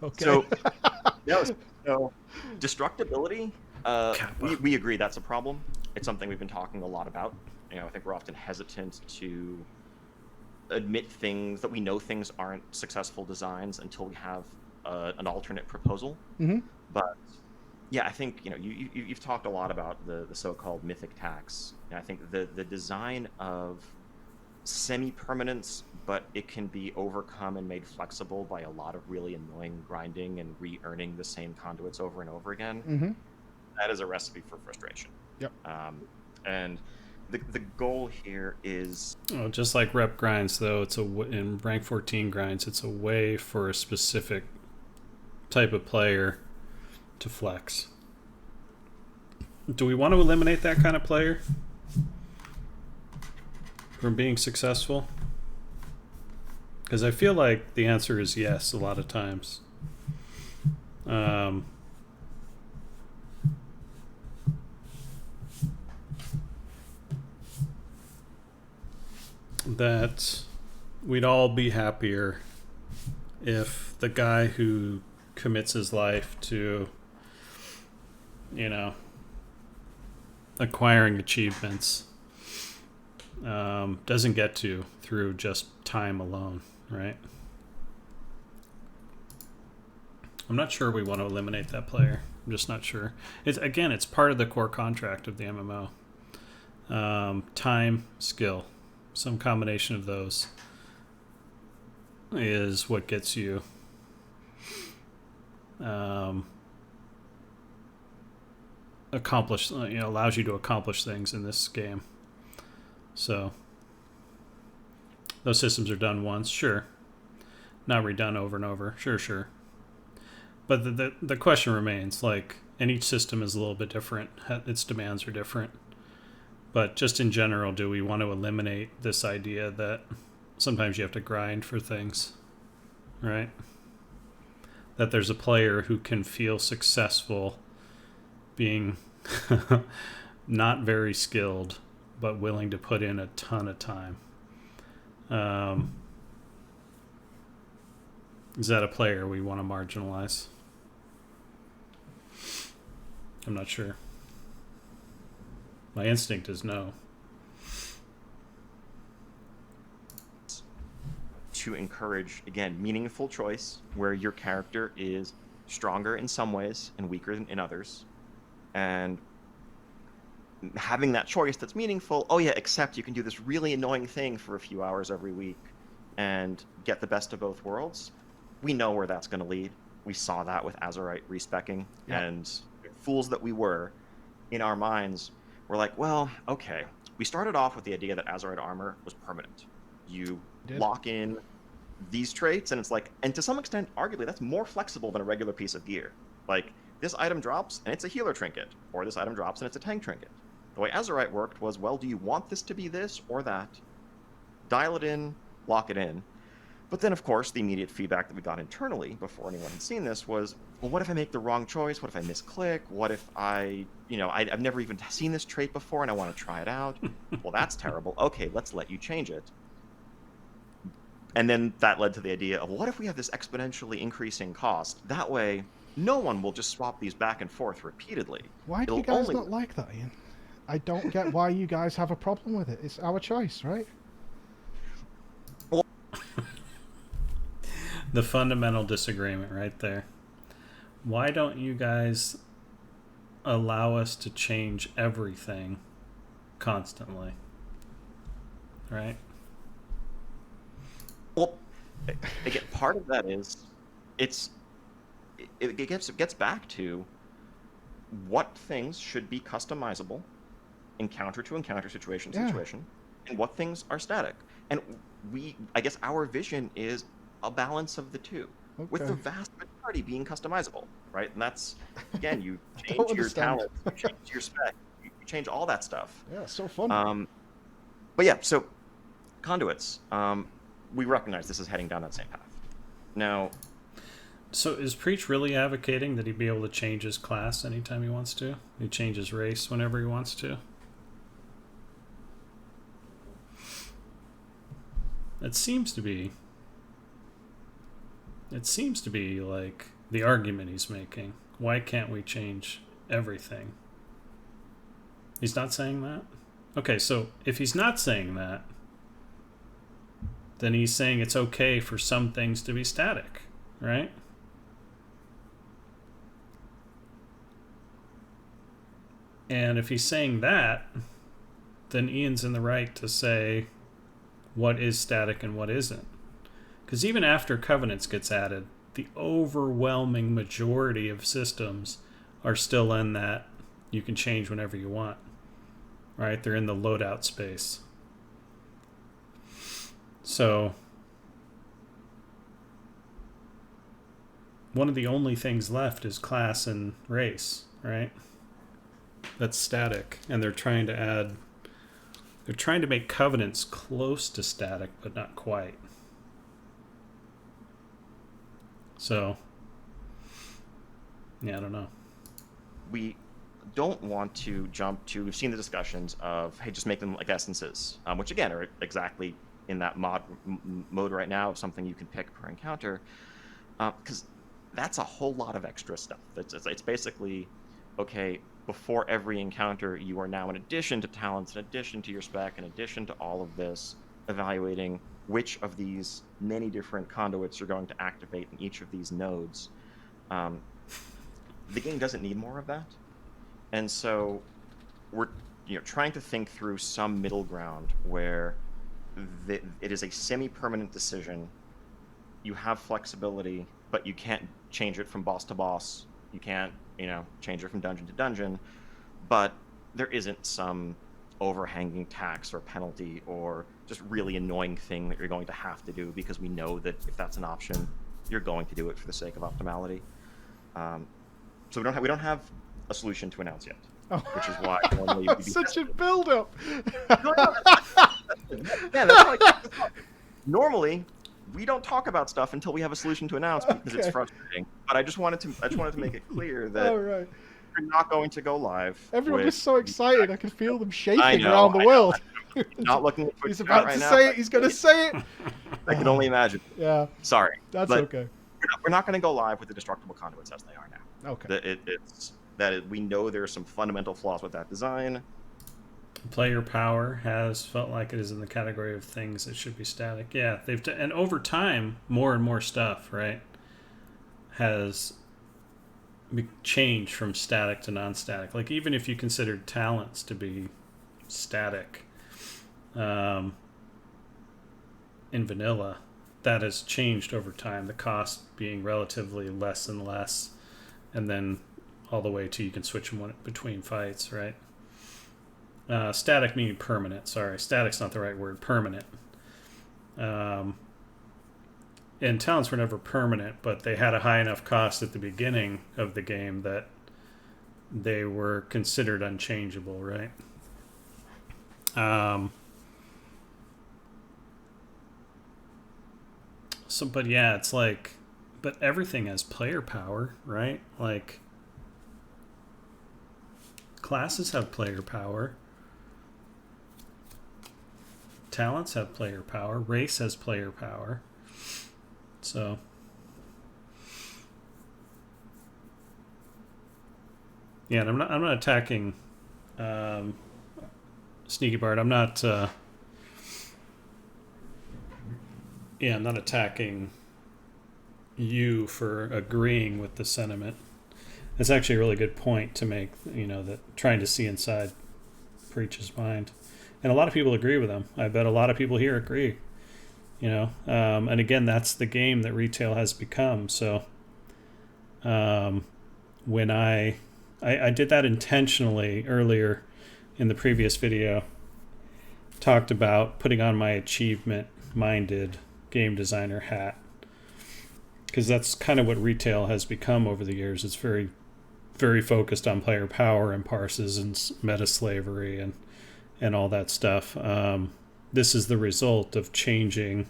Okay. So destructibility. We agree that's a problem. It's something we've been talking a lot about. I think we're often hesitant to admit things that we know things aren't successful designs until we have an alternate proposal. But yeah, I think you've talked a lot about the so-called mythic tax. And I think the design of semi-permanence, but it can be overcome and made flexible by a lot of really annoying grinding and re-earning the same conduits over and over again. That is a recipe for frustration. Yep. And the goal here is... just like rep grinds, though, in rank 14 grinds, it's a way for a specific type of player to flex. Do we want to eliminate that kind of player from being successful? Because I feel like the answer is yes a lot of times. That we'd all be happier if the guy who commits his life to, you know, acquiring achievements doesn't get to through just time alone, right? I'm not sure we want to eliminate that player. I'm just not sure. It's part of the core contract of the MMO. Time, skill, some combination of those is what gets you accomplish, allows you to accomplish things in this game. So those systems are done once, sure, not redone over and over, sure. But the question remains, like, and each system is a little bit different. Its demands are different. But just in general, do we want to eliminate this idea that sometimes you have to grind for things, right? That there's a player who can feel successful being not very skilled, but willing to put in a ton of time. Is that a player we want to marginalize? I'm not sure. My instinct is no. To encourage, again, meaningful choice where your character is stronger in some ways and weaker in others. And having that choice that's meaningful, except you can do this really annoying thing for a few hours every week and get the best of both worlds. We know where that's going to lead. We saw that with Azerite respecking, and fools that we were, in our minds, we're like, well, okay. We started off with the idea that Azerite armor was permanent. You lock in these traits, and it's like, and to some extent, arguably, that's more flexible than a regular piece of gear. Like, this item drops, and it's a healer trinket, or this item drops, and it's a tank trinket. The way Azerite worked was, well, do you want this to be this or that? Dial it in, lock it in. But then, of course, the immediate feedback that we got internally before anyone had seen this was, well, what if I make the wrong choice? What if I misclick? What if I've never even seen this trait before and I want to try it out? Well, that's terrible. Okay, let's let you change it. And then that led to the idea of, what if we have this exponentially increasing cost? That way, no one will just swap these back and forth repeatedly. Why do you guys not like that, Ian? I don't get why you guys have a problem with it. It's our choice, right? The fundamental disagreement right there. Why don't you guys allow us to change everything constantly? Right? Well, again, part of that is it gets back to what things should be customizable, encounter to encounter, situation to situation, and what things are static. And I guess our vision is a balance of the two, with the vast majority being customizable, right? And that's, again, you change your talent, you change your spec, you change all that stuff. Yeah, so fun. But yeah, so conduits, we recognize this is heading down that same path. Now, so is Preach really advocating that he be able to change his class anytime he wants to? He change his race whenever he wants to? It seems to be like the argument he's making. Why can't we change everything? He's not saying that? Okay, so if he's not saying that, then he's saying it's okay for some things to be static, right? And if he's saying that, then Ian's in the right to say what is static and what isn't. Because even after Covenants gets added, the overwhelming majority of systems are still in that you can change whenever you want. Right? They're in the loadout space. So, one of the only things left is class and race, right? that's static, and they're trying to make covenants close to static, but not quite. So, yeah, I don't know. We don't want to jump to. We've seen the discussions of, hey, just make them like essences, which again are exactly in that mode right now of something you can pick per encounter, because that's a whole lot of extra stuff. It's basically, okay, before every encounter, you are now, in addition to talents, in addition to your spec, in addition to all of this, evaluating which of these many different conduits you're going to activate in each of these nodes. The game doesn't need more of that. And so we're trying to think through some middle ground where it is a semi-permanent decision. You have flexibility, but you can't change it from boss to boss. You can't, change it from dungeon to dungeon. But there isn't some overhanging tax or penalty or just really annoying thing that you're going to have to do, because we know that if that's an option, you're going to do it for the sake of optimality. So we don't have a solution to announce yet, which is why normally we'd be such a build-up. Yeah, that's like normally we don't talk about stuff until we have a solution to announce, because it's frustrating. But I just wanted to make it clear that we're not going to go live. Everyone is so excited. I can feel them shaking know, around the world. Not looking at He's about to say it. He's going to say it. I can only imagine. Yeah. Sorry. That's okay. We're not going to go live with the destructible conduits as they are now. Okay. We know there's some fundamental flaws with that design. Player power has felt like it is in the category of things that should be static. Yeah, and over time, more and more stuff, right, has changed from static to non-static. Like, even if you considered talents to be static, in vanilla, that has changed over time. The cost being relatively less and less, and then all the way to you can switch them between fights, right? Static meaning permanent. Sorry, static's not the right word. Permanent. And talents were never permanent, but they had a high enough cost at the beginning of the game that they were considered unchangeable, right? But yeah, it's like, but everything has player power, right? Like, classes have player power. Talents have player power. Race has player power. So, yeah, and I'm not attacking Sneaky Bart. I'm not I'm not attacking you for agreeing with the sentiment. It's actually a really good point to make, that trying to see inside Preach's mind. And a lot of people agree with him. I bet a lot of people here agree. And again, that's the game that retail has become. So when I did that intentionally earlier in the previous video, talked about putting on my achievement-minded game designer hat, because that's kind of what retail has become over the years. It's very, very focused on player power and parses and meta slavery and all that stuff. This is the result of changing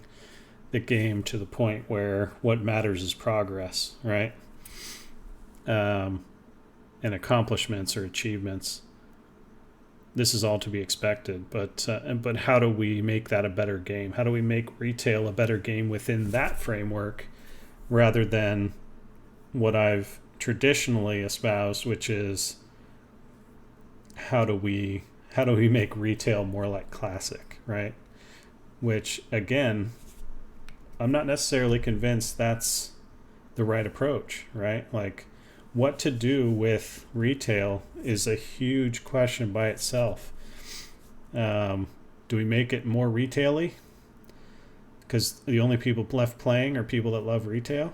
the game to the point where what matters is progress, right? And accomplishments or achievements. This is all to be expected, but how do we make that a better game? How do we make retail a better game within that framework, rather than what I've traditionally espoused, which is how do we make retail more like classic, right? Which, again, I'm not necessarily convinced that's the right approach, right? Like, what to do with retail is a huge question by itself. Do we make it more retail-y? Because the only people left playing are people that love retail?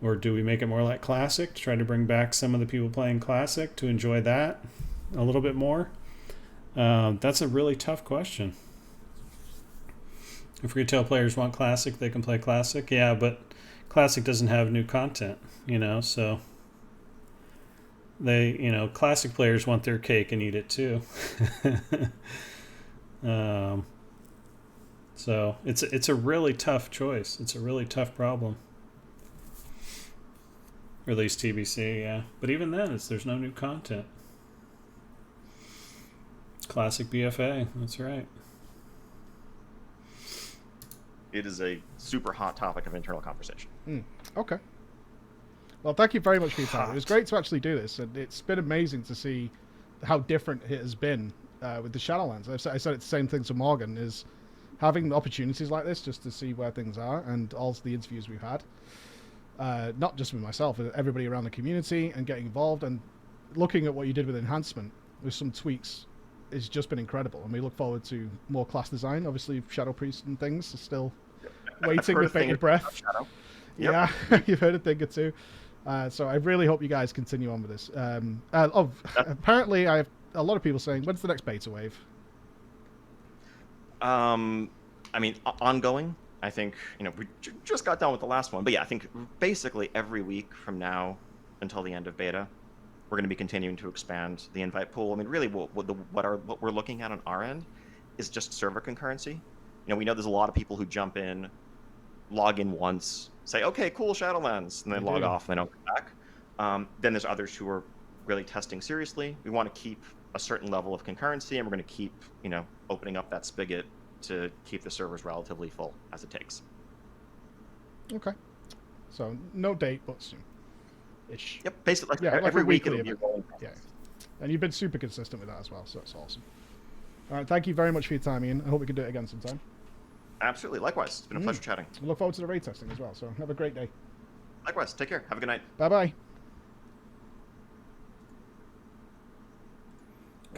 Or do we make it more like classic, to try to bring back some of the people playing classic to enjoy that a little bit more? That's a really tough question. If retail players want classic, they can play classic. Yeah, but classic doesn't have new content, so classic players want their cake and eat it too. So it's a really tough choice. It's a really tough problem. Or at least TBC, yeah. But even then, there's no new content. Classic BFA, that's right. It is a super hot topic of internal conversation. Okay. Well, thank you very much for your time. Hot. It was great to actually do this, and it's been amazing to see how different it has been with the Shadowlands. I said it's the same thing to Morgan, is having opportunities like this just to see where things are, and also the interviews we've had. Not just with myself, everybody around the community, and getting involved, and looking at what you did with enhancement with some tweaks has just been incredible. And we look forward to more class design. Obviously, Shadow Priest and things are still waiting with bated breath. Yep. Yeah, you've heard a thing or two. So I really hope you guys continue on with this. Apparently, I have a lot of people saying, when's the next beta wave? I mean, ongoing. I think, we just got done with the last one. But yeah, I think basically every week from now until the end of beta, we're going to be continuing to expand the invite pool. I mean, really what we're looking at on our end is just server concurrency. We know there's a lot of people who jump in, log in once, say, okay, cool, Shadowlands, and then log off and they don't come back. Then there's others who are really testing seriously. We want to keep a certain level of concurrency, and we're going to keep, opening up that spigot to keep the servers relatively full as it takes. Okay. So no date, but soon-ish. Yep, basically, like every a week weekly it'll be a rolling process. Yeah. And you've been super consistent with that as well, so that's awesome. All right, thank you very much for your time, Ian. I hope we can do it again sometime. Absolutely. Likewise. It's been a pleasure chatting. We look forward to the raid testing as well, so have a great day. Likewise. Take care. Have a good night. Bye-bye.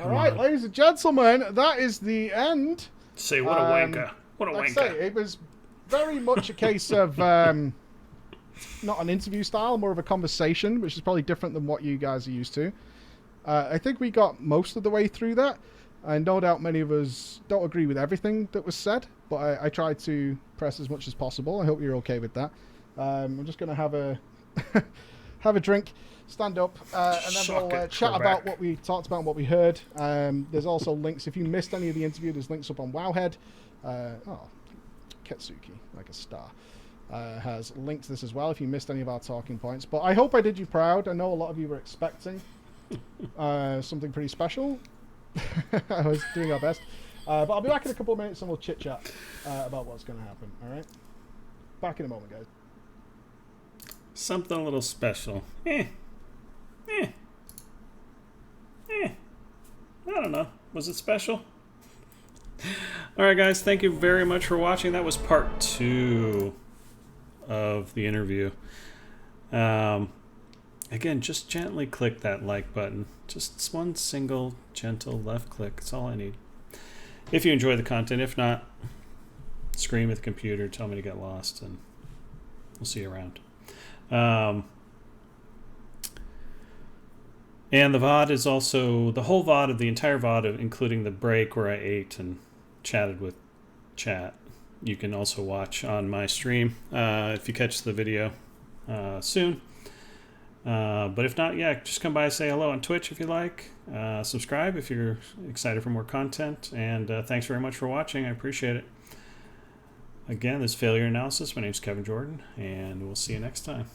All right, ladies and gentlemen, that is the end. Say what a wanker. What a Like wanker. I say, it was very much a case of not an interview style, more of a conversation, which is probably different than what you guys are used to. I think we got most of the way through that. And no doubt many of us don't agree with everything that was said, but I tried to press as much as possible. I hope you're okay with that. I'm just going to have a have a drink, stand up, and then we'll chat about what we talked about and what we heard. There's also links. If you missed any of the interview, there's links up on Wowhead. Ketsuki, like a star, has linked to this as well if you missed any of our talking points. But I hope I did you proud. I know a lot of you were expecting something pretty special. I was doing our best. But I'll be back in a couple of minutes and we'll chit-chat about what's going to happen. All right? Back in a moment, guys. Something a little special. I don't know. Was it special? Alright, guys. Thank you very much for watching. That was part 2 of the interview. Again, just gently click that like button. Just one single gentle left click. That's all I need. If you enjoy the content. If not, scream at the computer, tell me to get lost, and we'll see you around. And the VOD is also, the whole VOD of the entire VOD, including the break where I ate and chatted with chat, you can also watch on my stream if you catch the video soon. But if not, yeah, just come by and say hello on Twitch if you like. Subscribe if you're excited for more content. And thanks very much for watching. I appreciate it. Again, this is Failure Analysis. My name's Kevin Jordan, and we'll see you next time.